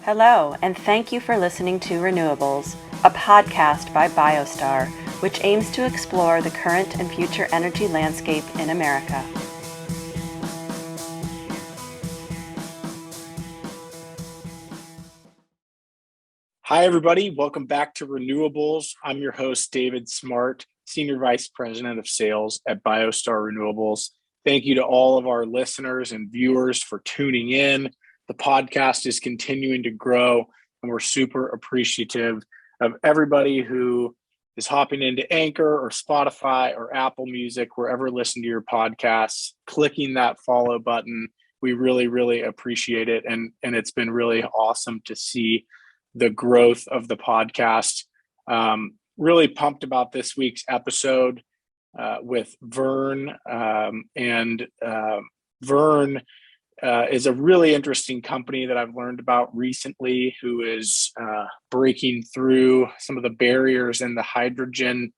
Hello, and thank you for listening to RENEWables, a podcast by BioStar, which aims to explore the current and future energy landscape in America. Hi, everybody. Welcome back to RENEWables. I'm your host, David Smart, Senior Vice President of Sales at BioStar RENEWables. Thank you to all of our listeners and viewers for tuning in. The podcast is continuing to grow, and we're super appreciative of everybody who is hopping into Anchor or Spotify or Apple Music, wherever you listen to your podcasts, clicking that follow button. We really, really appreciate it. And it's been really awesome to see the growth of the podcast. Really pumped about this week's episode with Verne. Verne is a really interesting company that I've learned about recently, who is breaking through some of the barriers in the hydrogen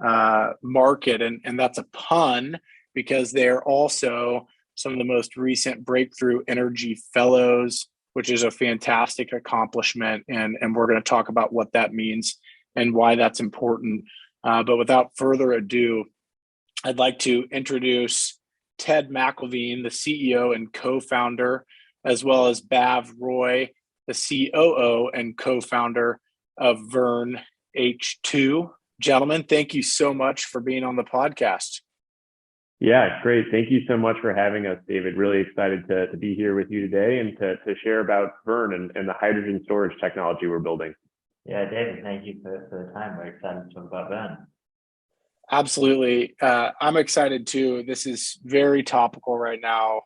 market. And that's a pun, because they're also some of the most recent breakthrough energy fellows, which is a fantastic accomplishment. And we're going to talk about what that means and why that's important. But without further ado, I'd like to introduce Ted McKlveen, the CEO and co-founder, as well as Bav Roy, the COO and co-founder of Verne H2. Gentlemen, thank you so much for being on the podcast. Yeah, great. Thank you so much for having us, David. Really excited to be here with you today and to share about Verne and the hydrogen storage technology we're building. Yeah, David, thank you for the time. We're excited to talk about Verne. Absolutely. I'm excited too. This is very topical right now.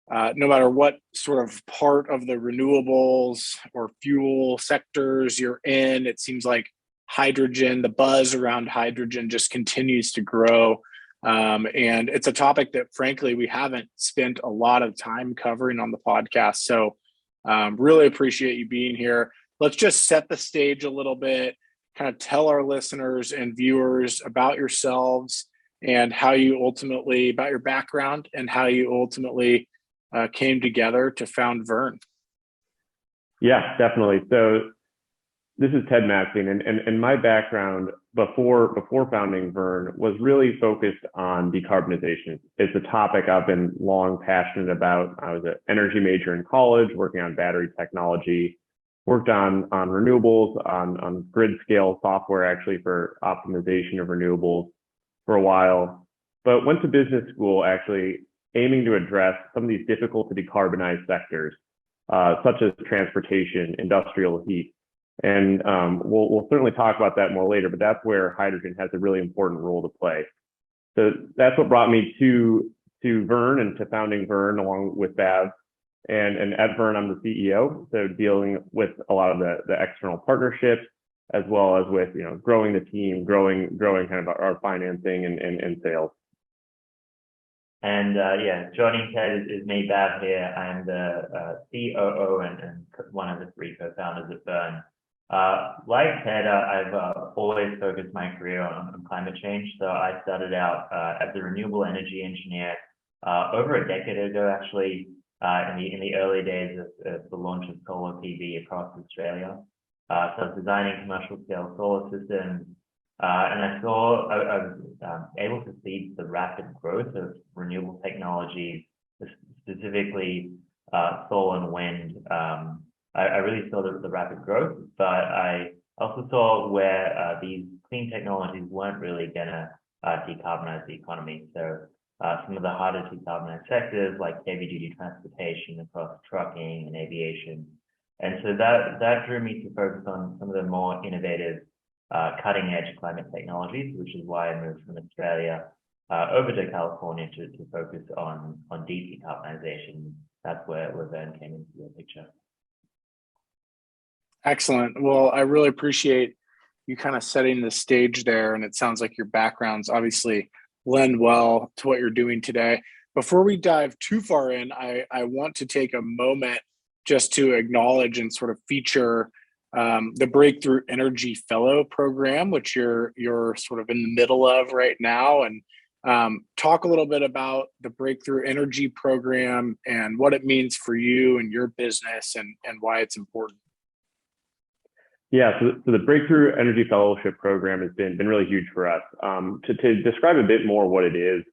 No matter what sort of part of the renewables or fuel sectors you're in, it seems like hydrogen, the buzz around hydrogen just continues to grow. And it's a topic that, frankly, we haven't spent a lot of time covering on the podcast. So really appreciate you being here. Let's just set the stage a little bit, kind of tell our listeners and viewers about yourselves and how you ultimately, about your background and how you ultimately came together to found Verne. Yeah, definitely. So this is Ted McKlveen, and my background before founding Verne was really focused on decarbonization. It's a topic I've been long passionate about. I was an energy major in college, working on battery technology, worked on renewables, on grid scale software, actually, for optimization of renewables for a while, but went to business school actually aiming to address some of these difficult to decarbonize sectors, such as transportation, industrial heat. And we'll certainly talk about that more later, but that's where hydrogen has a really important role to play. So that's what brought me to Verne and to founding Verne along with Bav. And at Verne, I'm the CEO, so dealing with a lot of the external partnerships, as well as with growing the team, growing kind of our financing and sales. And joining Ted is me, Bav here. I'm the COO and one of the three co-founders of Verne. Like Ted, I've always focused my career on climate change. So I started out as a renewable energy engineer over a decade ago, actually, in the early days of the launch of solar PV across Australia. So I was designing commercial scale solar systems, and I was able to see the rapid growth of renewable technologies, specifically solar and wind. I really saw the rapid growth, but I also saw where these clean technologies weren't really going to decarbonize the economy. So some of the harder to decarbonize sectors like heavy-duty transportation across trucking and aviation. And so that drew me to focus on some of the more innovative, cutting-edge climate technologies, which is why I moved from Australia over to California to focus on deep decarbonization. That's where Verne came into the picture. Excellent. Well, I really appreciate you kind of setting the stage there. And it sounds like your backgrounds obviously lend well to what you're doing today. Before we dive too far in, I want to take a moment just to acknowledge and sort of feature the Breakthrough Energy Fellow program, which you're sort of in the middle of right now, and talk a little bit about the Breakthrough Energy program and what it means for you and your business and why it's important. Yeah, so the Breakthrough Energy Fellowship Program has been really huge for us. To describe a bit more what it is,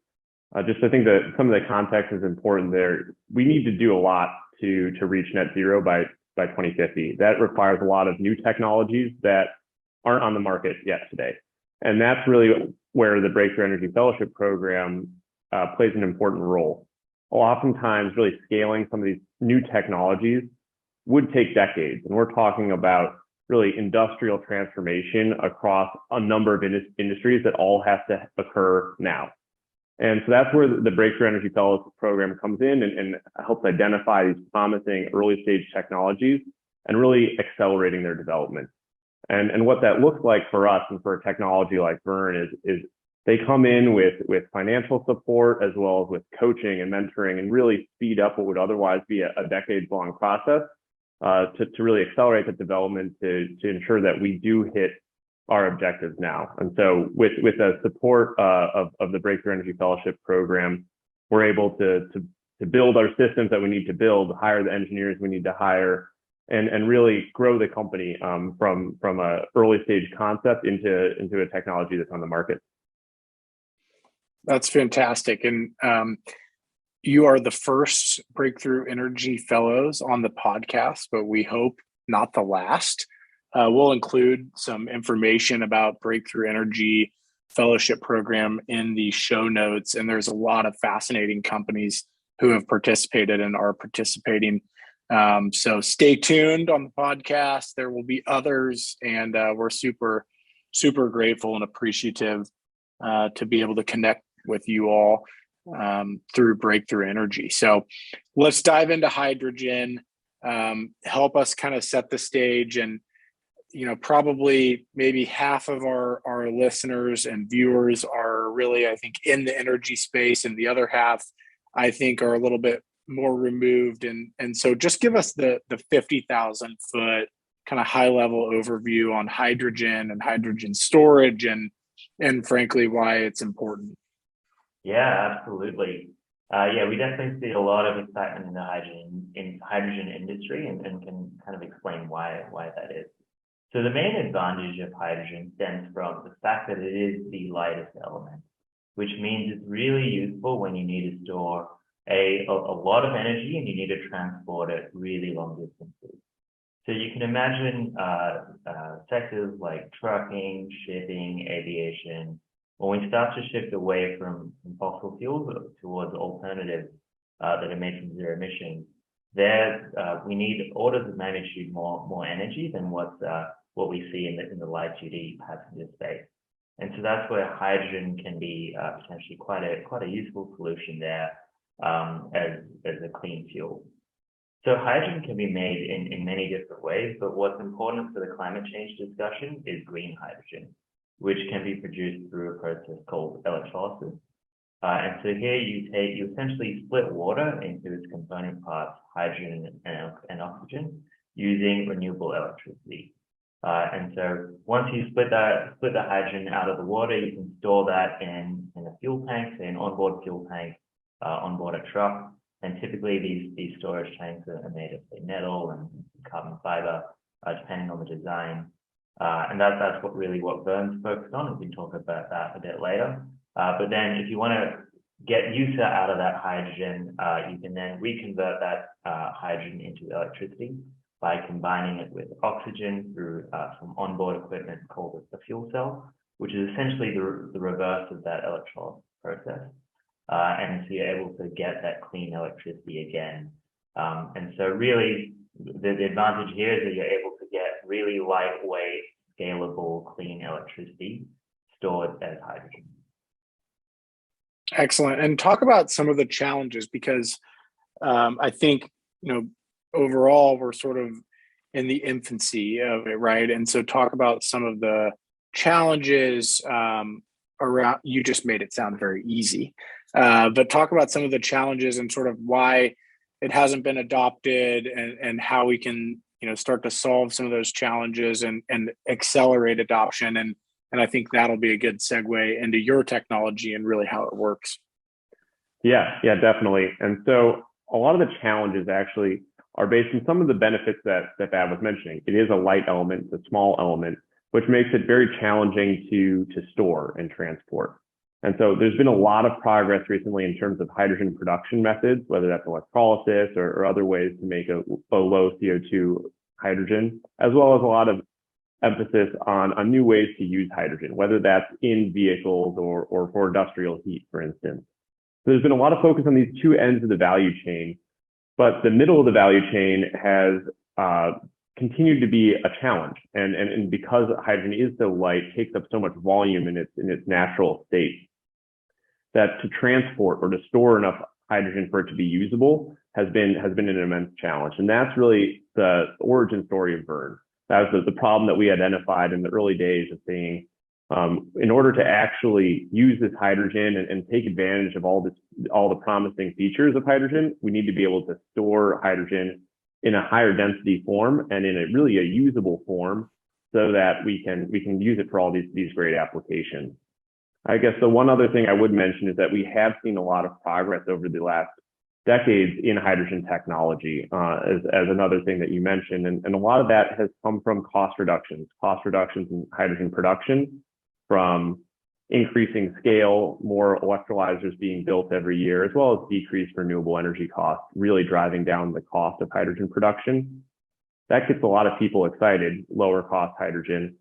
just I think that some of the context is important there. We need to do a lot to reach net zero by 2050. That requires a lot of new technologies that aren't on the market yet today. And that's really where the Breakthrough Energy Fellowship Program plays an important role. Oftentimes, really scaling some of these new technologies would take decades. And we're talking about really industrial transformation across a number of industries that all have to occur now. And so that's where the Breakthrough Energy Fellowship Program comes in and helps identify these promising early stage technologies and really accelerating their development. And what that looks like for us and for a technology like Verne is they come in with financial support as well as with coaching and mentoring and really speed up what would otherwise be a decades-long process to really accelerate the development to ensure that we do hit our objectives now. And so with the support of the Breakthrough Energy Fellowship Program, we're able to build our systems that we need to build, hire the engineers we need to hire, and really grow the company from a early stage concept into a technology that's on the market. That's fantastic. And you are the first Breakthrough Energy Fellows on the podcast, but we hope not the last. We'll include some information about Breakthrough Energy Fellowship Program in the show notes. And there's a lot of fascinating companies who have participated and are participating. So stay tuned on the podcast. There will be others, and we're super, super grateful and appreciative to be able to connect with you all through Breakthrough Energy. So let's dive into hydrogen, help us kind of set the stage. And, you know, probably maybe half of our listeners and viewers are really, I think, in the energy space, and the other half, I think, are a little bit more removed. And so just give us the 50,000 foot kind of high level overview on hydrogen and hydrogen storage and frankly, why it's important. Yeah, absolutely. Yeah, we definitely see a lot of excitement in the hydrogen industry and can kind of explain why that is. So the main advantage of hydrogen stems from the fact that it is the lightest element, which means it's really useful when you need to store a lot of energy and you need to transport it really long distances. So you can imagine sectors like trucking, shipping, aviation. When we start to shift away from fossil fuels towards alternatives that are made from zero emission, we need orders of magnitude more energy than what we see in the light duty passenger space. And so that's where hydrogen can be potentially quite a useful solution there as a clean fuel. So hydrogen can be made in many different ways, but what's important for the climate change discussion is green hydrogen, which can be produced through a process called electrolysis. And so here you essentially split water into its component parts, hydrogen and oxygen, using renewable electricity. And so once you split the hydrogen out of the water, you can store that in a fuel tank, say an onboard fuel tank, onboard a truck. And typically these storage tanks are made of, say, metal and carbon fiber, depending on the design. And that's what Verne's focused on. We can talk about that a bit later. But then if you want to get use out of that hydrogen, you can then reconvert that hydrogen into electricity by combining it with oxygen through some onboard equipment called the fuel cell, which is essentially the reverse of that electrolysis process. And so you're able to get that clean electricity again. And so really the advantage here is that you're able to get really lightweight, scalable, clean electricity stored as hydrogen. Excellent. And talk about some of the challenges, because I think, overall we're sort of in the infancy of it, right? And so talk about some of the challenges around. You just made it sound very easy, but talk about some of the challenges and sort of why it hasn't been adopted and how we can, start to solve some of those challenges and accelerate adoption. And I think that'll be a good segue into your technology and really how it works. Yeah, definitely. And so a lot of the challenges actually are based on some of the benefits that Bav was mentioning. It is a light element, it's a small element, which makes it very challenging to store and transport. And so there's been a lot of progress recently in terms of hydrogen production methods, whether that's electrolysis or other ways to make a low CO2 hydrogen, as well as a lot of emphasis on new ways to use hydrogen, whether that's in vehicles or for industrial heat, for instance. So there's been a lot of focus on these two ends of the value chain, but the middle of the value chain has continued to be a challenge. And because hydrogen is so light, takes up so much volume in its natural state, that to transport or to store enough hydrogen for it to be usable has been an immense challenge. And that's really the origin story of Verne. That was the problem that we identified in the early days of saying, in order to actually use this hydrogen and take advantage of all the promising features of hydrogen, we need to be able to store hydrogen in a higher density form and in a really usable form so that we can use it for all these great applications. I guess the one other thing I would mention is that we have seen a lot of progress over the last decades in hydrogen technology, as another thing that you mentioned. And a lot of that has come from cost reductions in hydrogen production, from increasing scale, more electrolyzers being built every year, as well as decreased renewable energy costs, really driving down the cost of hydrogen production. That gets a lot of people excited, lower cost hydrogen.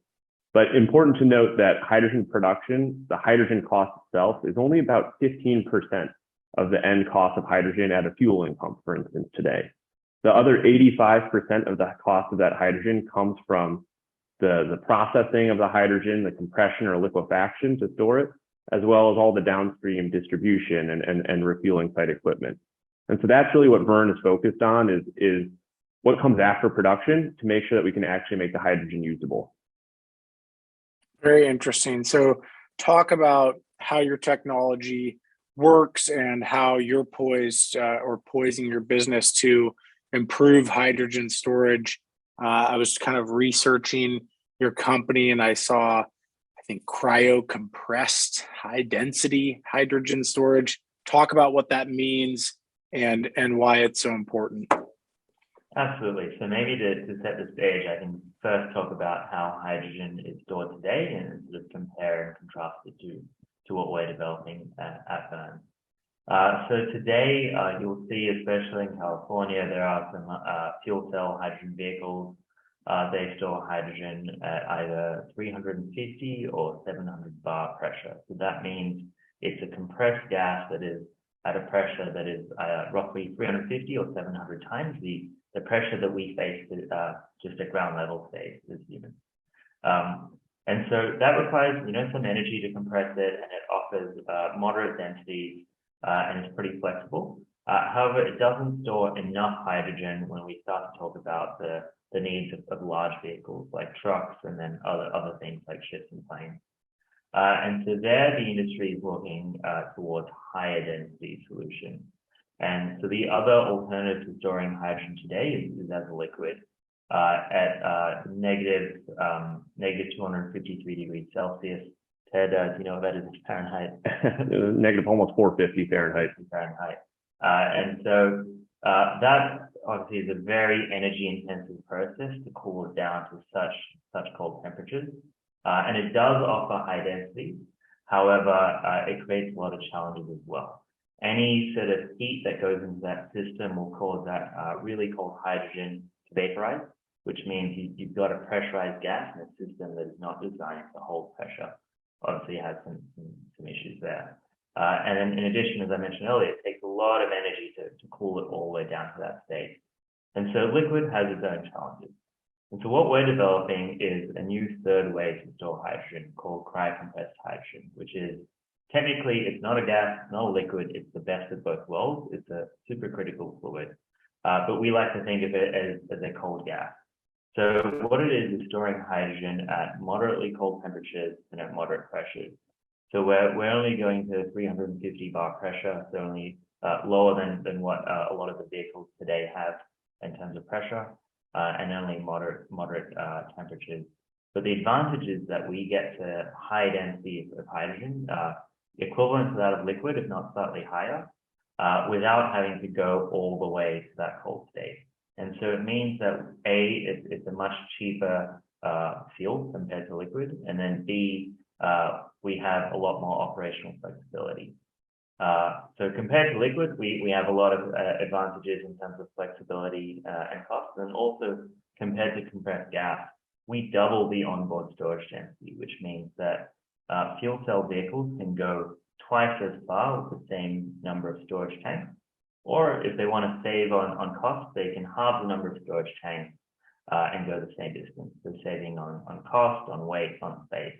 But important to note that hydrogen production, the hydrogen cost itself, is only about 15% of the end cost of hydrogen at a fueling pump, for instance, today. The other 85% of the cost of that hydrogen comes from the processing of the hydrogen, the compression or liquefaction to store it, as well as all the downstream distribution and refueling site equipment. And so that's really what Verne is focused on, is what comes after production to make sure that we can actually make the hydrogen usable. Very interesting. So talk about how your technology works and how you're poised or poising your business to improve hydrogen storage. I was kind of researching your company and I saw, I think, cryo-compressed high density hydrogen storage. Talk about what that means and why it's so important. Absolutely. So maybe to set the stage, I can first talk about how hydrogen is stored today and sort of compare and contrast it to what we're developing at Verne. So today, you'll see, especially in California, there are some fuel cell hydrogen vehicles. They store hydrogen at either 350 or 700 bar pressure. So that means it's a compressed gas that is at a pressure that is roughly 350 or 700 times the pressure that we face just at ground level state as humans. And so that requires, some energy to compress it, and it offers moderate densities, and it's pretty flexible. However, it doesn't store enough hydrogen when we start to talk about the needs of large vehicles like trucks and then other things like ships and planes. And so there, the industry is looking towards higher density solutions. And so the other alternative to storing hydrogen today is as a liquid at negative 253 degrees Celsius. Ted, do you know what that is in Fahrenheit? Negative almost 450 Fahrenheit. And so that obviously is a very energy intensive process to cool it down to such cold temperatures. And it does offer high density. However, it creates a lot of challenges as well. Any sort of heat that goes into that system will cause that really cold hydrogen to vaporize, which means you've got a pressurized gas in a system that is not designed to hold pressure. Obviously, it has some issues there. And then in addition, as I mentioned earlier, it takes a lot of energy to cool it all the way down to that state. And so liquid has its own challenges. And so what we're developing is a new third way to store hydrogen called cryo-compressed hydrogen, which is technically, it's not a gas, not a liquid, it's the best of both worlds. It's a supercritical fluid, but we like to think of it as a cold gas. So what it is storing hydrogen at moderately cold temperatures and at moderate pressures. So we're only going to 350 bar pressure, so only lower than what a lot of the vehicles today have in terms of pressure, and only moderate temperatures. But the advantage is that we get to high density of hydrogen, equivalent to that of liquid, if not slightly higher, without having to go all the way to that cold state. And so it means that it's a much cheaper fuel compared to liquid, and then B, we have a lot more operational flexibility. So compared to liquid, we have a lot of advantages in terms of flexibility and cost, and also compared to compressed gas, we double the onboard storage density, which means that fuel cell vehicles can go twice as far with the same number of storage tanks. Or if they want to save on cost, they can halve the number of storage tanks and go the same distance. So saving on cost, on weight, on space.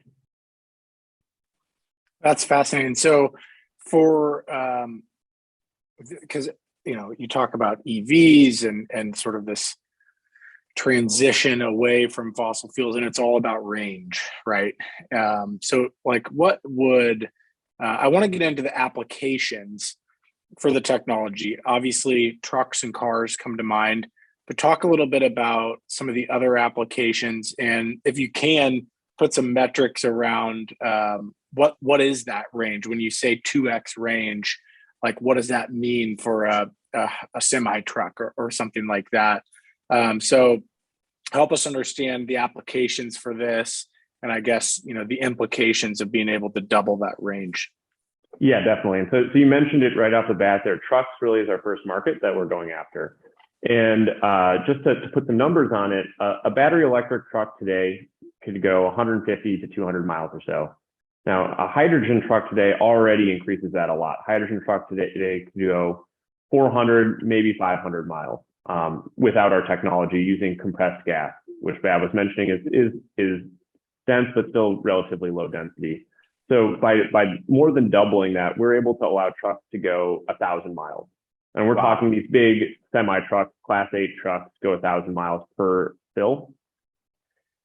That's fascinating. So for, because, you talk about EVs and sort of this transition away from fossil fuels, and it's all about range, right? So like what would, I want to get into the applications for the technology. Obviously, trucks and cars come to mind, but talk a little bit about some of the other applications, and if you can, put some metrics around what is that range when you say 2x range. Like, what does that mean for a semi truck or something like that? So help us understand the applications for this, and I guess the implications of being able to double that range. Yeah, definitely. And so you mentioned it right off the bat there. Trucks really is our first market that we're going after. And just to put the numbers on it, a battery electric truck today could go 150 to 200 miles or so. Now, a hydrogen truck today already increases that a lot. Hydrogen truck today could go 400, maybe 500 miles without our technology, using compressed gas, which Bav was mentioning is dense but still relatively low density. So by more than doubling that, we're able to allow trucks to go 1,000 miles. And we're talking these big semi trucks, Class 8 trucks go 1,000 miles per fill.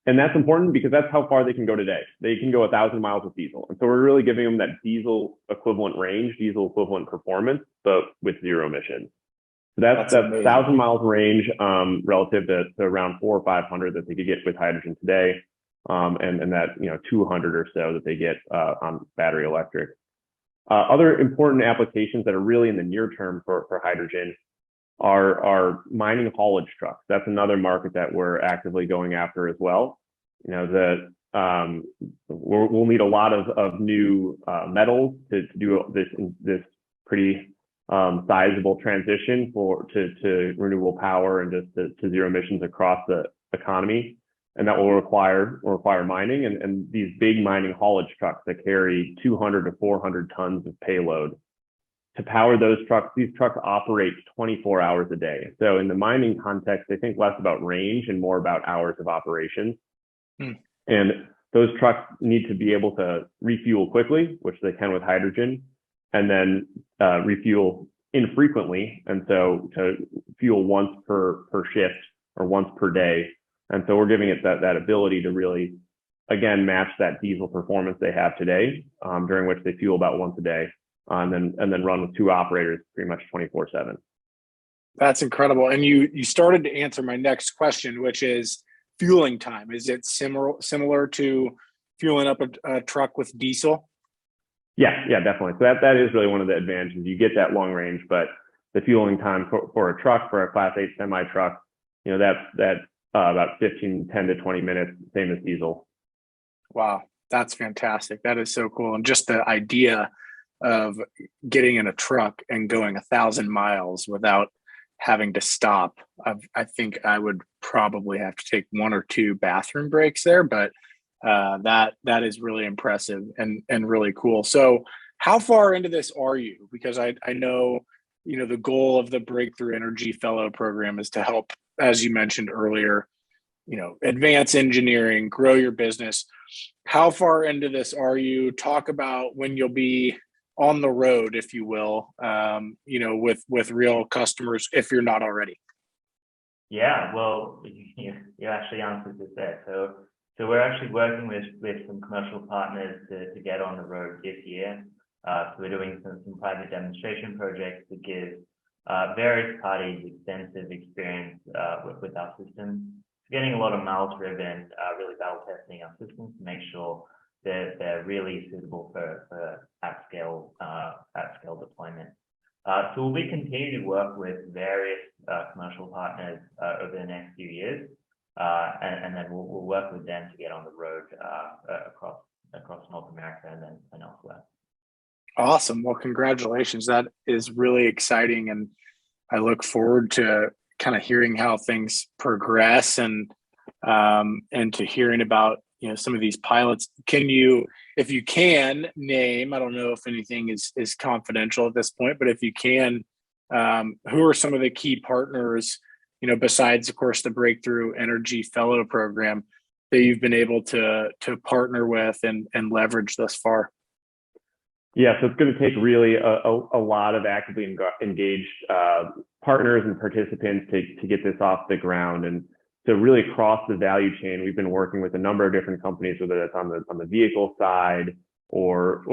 And that's important because that's how far they can go today. They can go 1,000 miles with diesel. And so we're really giving them that diesel equivalent range, diesel equivalent performance, but with zero emissions. So that's 1,000 miles range relative to around 400 or 500 that they could get with hydrogen today. And that 200 or so that they get on battery electric. Other important applications that are really in the near term for hydrogen are mining haulage trucks. That's another market that we're actively going after as well. We'll need a lot of new metals to do this pretty sizable transition to renewable power and just to zero emissions across the economy. And that will require mining, and these big mining haulage trucks that carry 200 to 400 tons of payload. To power those trucks, these trucks operate 24 hours a day. So in the mining context, they think less about range and more about hours of operation. And those trucks need to be able to refuel quickly, which they can with hydrogen, and then refuel infrequently. And so to fuel once per shift or once per day. And so we're giving it that ability to really, again, match that diesel performance they have today, during which they fuel about once a day, and then run with two operators pretty much 24/7. That's incredible. And you started to answer my next question, which is fueling time. Is it similar to fueling up a truck with diesel? Yeah, definitely. So that is really one of the advantages. You get that long range, but the fueling time for a truck, for a Class 8 semi truck, that's about 10 to 20 minutes, same as diesel. Wow, that's fantastic. That is so cool. And just the idea of getting in a truck and going 1,000 miles without having to stop. I think I would probably have to take one or two bathroom breaks there, but that is really impressive and really cool. So how far into this are you? Because I know, the goal of the Breakthrough Energy Fellow program is to help, as you mentioned earlier, advance engineering, grow your business. How far into this are you? Talk about when you'll be on the road, if you will, with real customers, if you're not already. Yeah, well, you actually answered this there. So we're actually working with some commercial partners to get on the road this year. So we're doing some private demonstration projects to give various parties extensive experience with our system. Getting a lot of miles driven, really battle testing our systems to make sure that they're really suitable for at scale deployment. So we'll be continuing to work with various commercial partners over the next few years, and then we'll work with them to get on the road across North America and elsewhere. Awesome. Well, congratulations. That is really exciting, and I look forward to kind of hearing how things progress and to hearing about some of these pilots. Can you, if you can, name? I don't know if anything is confidential at this point, but if you can, who are some of the key partners? Besides, of course, the Breakthrough Energy Fellow Program that you've been able to partner with and leverage thus far. Yeah, so it's going to take really a lot of actively engaged partners and participants to get this off the ground. And so really across the value chain, we've been working with a number of different companies, whether that's on the vehicle side or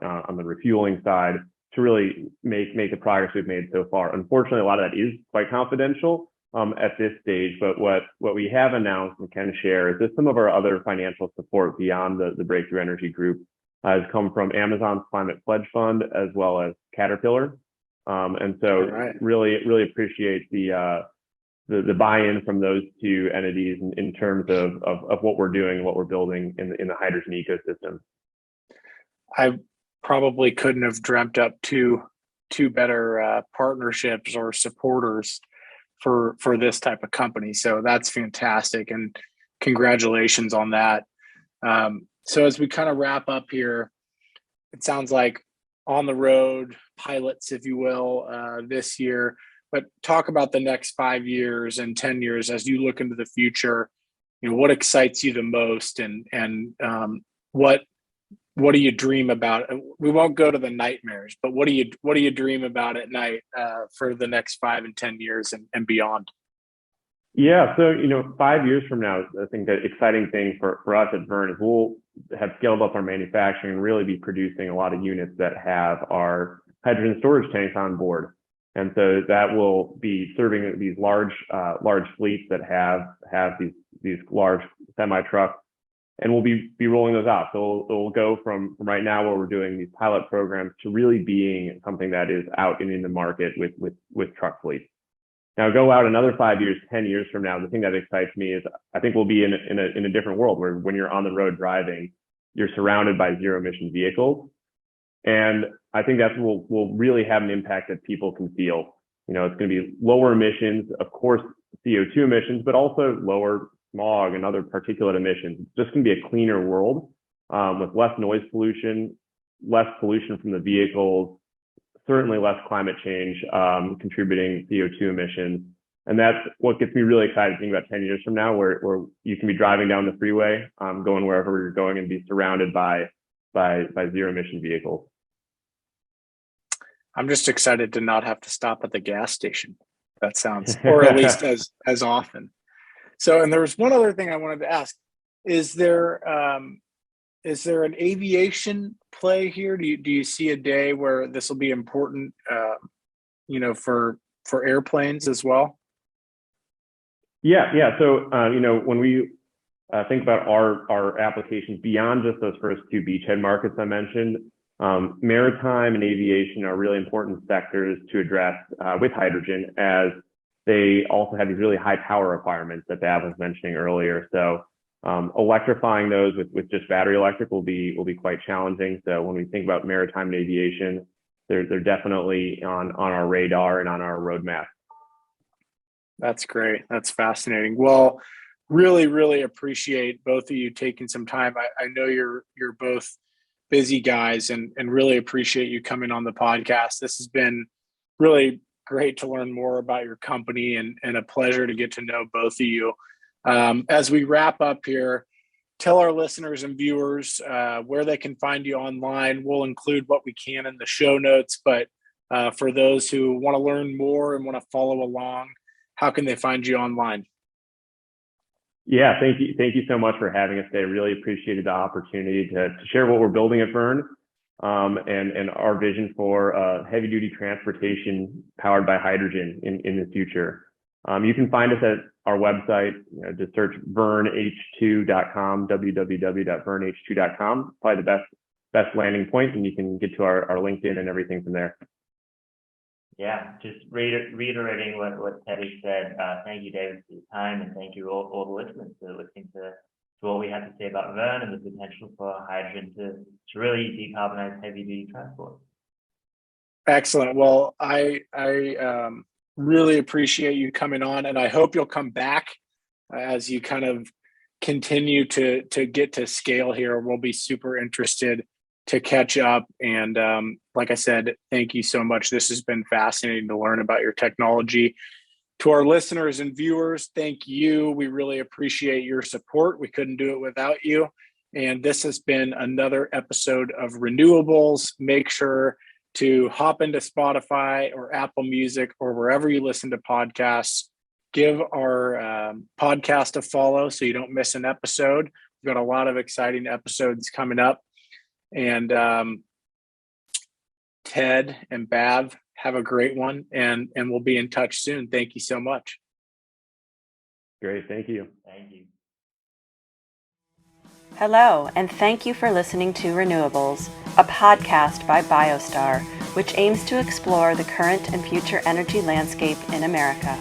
on the refueling side, to really make the progress we've made so far. Unfortunately, a lot of that is quite confidential at this stage, but what we have announced and can share is that some of our other financial support beyond the Breakthrough Energy Group has come from Amazon's Climate Pledge Fund as well as Caterpillar. And so really appreciate the buy-in from those two entities in terms of what we're doing and what we're building in the hydrogen ecosystem. I probably couldn't have dreamt up two better partnerships or supporters for this type of company. So that's fantastic, and congratulations on that. So as we kind of wrap up here, it sounds like on the road pilots, if you will, this year, but talk about the next 5 years and 10 years as you look into the future. What excites you the most, and what do you dream about? We won't go to the nightmares, but what do you dream about at night for the next 5 and 10 years and beyond? Yeah, so 5 years from now, I think the exciting thing for us at Verne is we'll have scaled up our manufacturing and really be producing a lot of units that have our hydrogen storage tanks on board. And so that will be serving these large fleets that have these large semi trucks, and we'll be rolling those out. So it'll go from right now where we're doing these pilot programs to really being something that is out in the market with truck fleets. Now go out another 5 years, 10 years from now, the thing that excites me is I think we'll be in a different world where when you're on the road driving, you're surrounded by zero emission vehicles. And I think that will really have an impact that people can feel. It's going to be lower emissions, of course, CO2 emissions, but also lower smog and other particulate emissions. It's just going to be a cleaner world with less noise pollution, less pollution from the vehicles, certainly less climate change contributing CO2 emissions. And that's what gets me really excited thinking about 10 years from now, where you can be driving down the freeway, going wherever you're going, and be surrounded by zero emission vehicles. I'm just excited to not have to stop at the gas station. That sounds, or at least as often. So, and there was one other thing I wanted to ask: is there an aviation play here? Do you see a day where this will be important, for airplanes as well? Yeah. So, when we think about our applications beyond just those first two beachhead markets I mentioned, maritime and aviation are really important sectors to address with hydrogen, as they also have these really high power requirements that Bav was mentioning earlier. So electrifying those with just battery electric will be quite challenging. So when we think about maritime and aviation, they're definitely on our radar and on our roadmap. That's great. That's fascinating. Well, really, really appreciate both of you taking some time. I know you're both busy guys, and really appreciate you coming on the podcast. This has been really great to learn more about your company, and a pleasure to get to know both of you. As we wrap up here, tell our listeners and viewers where they can find you online. We'll include what we can in the show notes, but for those who want to learn more and want to follow along, how can they find you online? Yeah, thank you. Thank you so much for having us today. Really appreciated the opportunity to share what we're building at Verne, and our vision for heavy duty transportation powered by hydrogen in the future. You can find us at our website. Just search VerneH2.com, www.verneh2.com. Probably the best landing point, and you can get to our LinkedIn and everything from there. Yeah, just reiterating what Teddy said. Thank you, David, for your time, and thank you all the listeners for listening to what we had to say about Verne and the potential for hydrogen to really decarbonize heavy duty transport. Excellent. Well, I really appreciate you coming on, and I hope you'll come back as you kind of continue to get to scale here. We'll be super interested to catch up. And like I said, thank you so much. This has been fascinating to learn about your technology. To our listeners and viewers, thank you. We really appreciate your support. We couldn't do it without you. And this has been another episode of RENEWables. Make sure to hop into Spotify or Apple Music or wherever you listen to podcasts. Give our podcast a follow so you don't miss an episode. We've got a lot of exciting episodes coming up. And Ted and Bav, have a great one, and we'll be in touch soon. Thank you so much. Great. Thank you. Thank you. Hello, and thank you for listening to RENEWables, a podcast by BioStar, which aims to explore the current and future energy landscape in America.